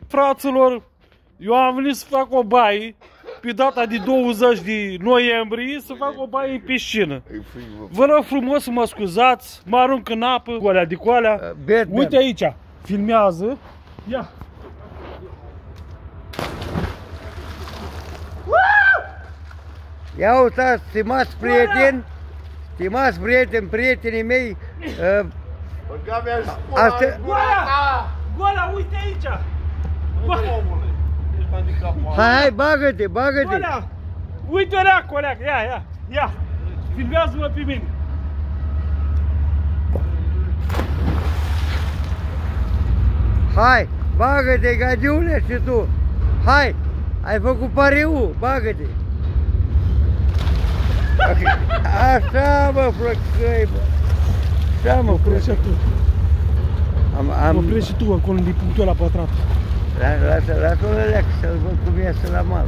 Fraților, eu am venit să fac o baie pe data de 20 de noiembrie, să fac o baie în piscină. Vă rog frumos să mă scuzați, mă arunc în apă, cu alea de coalea. Uite aici, filmează. Ia. Ia uitați, stimați prieteni, prietenii mei, Goala, uite aici! Hai, bagă-te! Goala! Uite-o rea, coleg, ia! Filmează-mă pe mine! Hai, bagă-te, gagiule, și tu! Hai, ai făcut pariu, bagă-te! Așa, mă, flăcăi, bă! Așa, mă, flăcăi! Oprești și tu acolo, din punctul ăla pătrat. Lasă-l leac, să-l văd cum iese la mal.